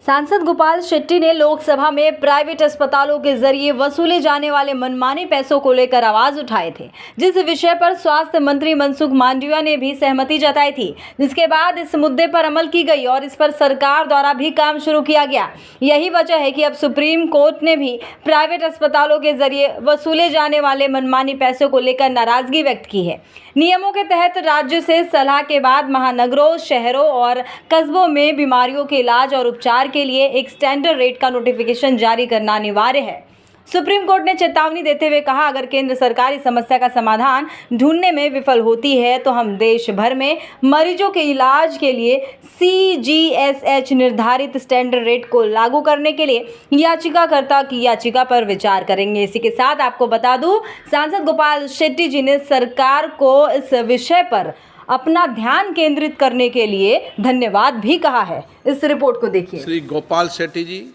सांसद गोपाल शेट्टी ने लोकसभा में प्राइवेट अस्पतालों के जरिए वसूले जाने वाले मनमाने पैसों को लेकर आवाज उठाए थे, जिस विषय पर स्वास्थ्य मंत्री मनसुख मांडविया ने भी सहमति जताई थी, जिसके बाद इस मुद्दे पर अमल की गई और इस पर सरकार द्वारा भी काम शुरू किया गया। यही वजह है कि अब सुप्रीम कोर्ट ने भी प्राइवेट अस्पतालों के जरिए वसूले जाने वाले मनमानी पैसों को लेकर नाराजगी व्यक्त की है। नियमों के तहत राज्य से सलाह के बाद महानगरों, शहरों और कस्बों में बीमारियों के इलाज और उपचार के लिए एक स्टैंडर्ड रेट का नोटिफिकेशन जारी करना अनिवार्य है। सुप्रीम कोर्ट ने चेतावनी देते हुए कहा, अगर केंद्र सरकार इस समस्या का समाधान ढूंढने में विफल होती है तो हम देश भर में मरीजों के इलाज के लिए CGSH निर्धारित स्टैंडर्ड रेट को लागू करने के लिए याचिकाकर्ता की याचिका पर विचार करेंगे। इसी के साथ आपको बता दूं, सांसद गोपाल शेट्टी जी ने सरकार को इस विषय पर अपना ध्यान केंद्रित करने के लिए धन्यवाद भी कहा है। इस रिपोर्ट को देखिए। श्री गोपाल शेट्टी जी।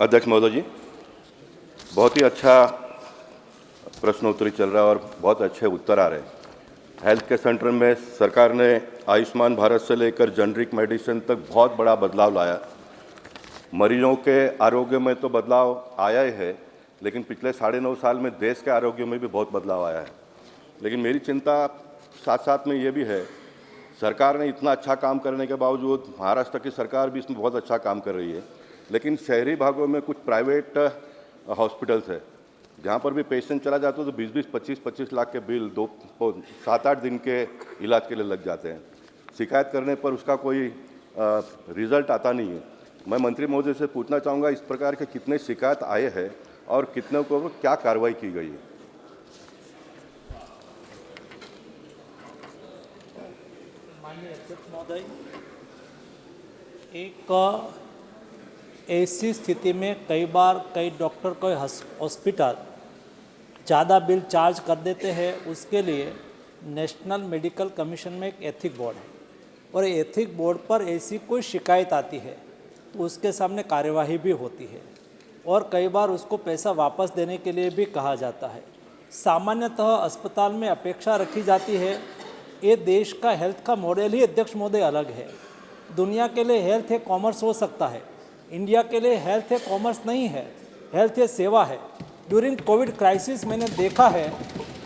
अध्यक्ष महोदय जी, बहुत ही अच्छा प्रश्नोत्तरी चल रहा है और बहुत अच्छे उत्तर आ रहे हैं। हेल्थ केयर सेंटर में सरकार ने आयुष्मान भारत से लेकर जेनरिक मेडिसिन तक बहुत बड़ा बदलाव लाया। मरीजों के आरोग्य में तो बदलाव आया ही है, लेकिन पिछले 9.5 साल में देश के आरोग्य में भी बहुत बदलाव आया है। लेकिन मेरी चिंता साथ साथ में ये भी है, सरकार ने इतना अच्छा काम करने के बावजूद महाराष्ट्र की सरकार भी इसमें बहुत अच्छा काम कर रही है, लेकिन शहरी भागों में कुछ प्राइवेट हॉस्पिटल्स है जहाँ पर भी पेशेंट चला जाता है तो 20-20, 25-25 लाख के बिल 7-8 दिन के इलाज के लिए लग जाते हैं। शिकायत करने पर उसका कोई रिजल्ट आता नहीं है। मैं मंत्री महोदय से पूछना चाहूँगा, इस प्रकार के कितने शिकायत आए हैं और कितने को क्या कार्रवाई की गई है? माननीय अध्यक्ष महोदय, एक ऐसी स्थिति में कई बार कई डॉक्टर कोई हॉस्पिटल ज़्यादा बिल चार्ज कर देते हैं। उसके लिए नेशनल मेडिकल कमीशन में एक एथिक बोर्ड है और एथिक बोर्ड पर ऐसी कोई शिकायत आती है तो उसके सामने कार्यवाही भी होती है और कई बार उसको पैसा वापस देने के लिए भी कहा जाता है। सामान्यतः अस्पताल में अपेक्षा रखी जाती है, ये देश का हेल्थ का मॉडल ही अध्यक्ष महोदय अलग है। दुनिया के लिए हेल्थ एक कॉमर्स हो सकता है, इंडिया के लिए हेल्थ एक कॉमर्स नहीं है, हेल्थ एक सेवा है। ड्यूरिंग कोविड क्राइसिस मैंने देखा है,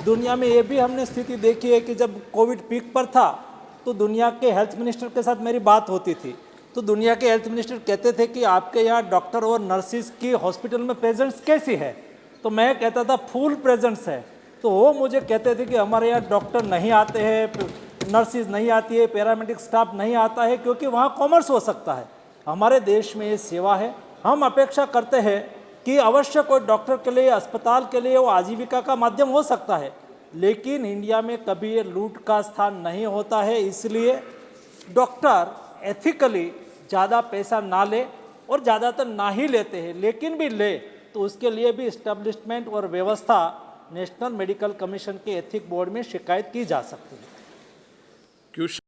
दुनिया में ये भी हमने स्थिति देखी है कि जब कोविड पीक पर था तो दुनिया के हेल्थ मिनिस्टर के साथ मेरी बात होती थी तो दुनिया के हेल्थ मिनिस्टर कहते थे कि आपके यहाँ डॉक्टर और नर्सिस की हॉस्पिटल में प्रेजेंस कैसी है, तो मैं कहता था फुल प्रेजेंस है। तो वो मुझे कहते थे कि हमारे यहाँ डॉक्टर नहीं आते हैं, नर्सिस नहीं आती है, पैरामेडिक स्टाफ नहीं आता है, क्योंकि वहाँ कॉमर्स हो सकता है। हमारे देश में ये सेवा है। हम अपेक्षा करते हैं कि अवश्य कोई डॉक्टर के लिए, अस्पताल के लिए वो आजीविका का माध्यम हो सकता है, लेकिन इंडिया में कभी ये लूट का स्थान नहीं होता है। इसलिए डॉक्टर एथिकली ज़्यादा पैसा ना ले और ज़्यादातर ना ही लेते हैं, लेकिन भी ले तो उसके लिए भी इस्टेब्लिशमेंट और व्यवस्था नेशनल मेडिकल कमीशन के एथिक बोर्ड में शिकायत की जा सकती है।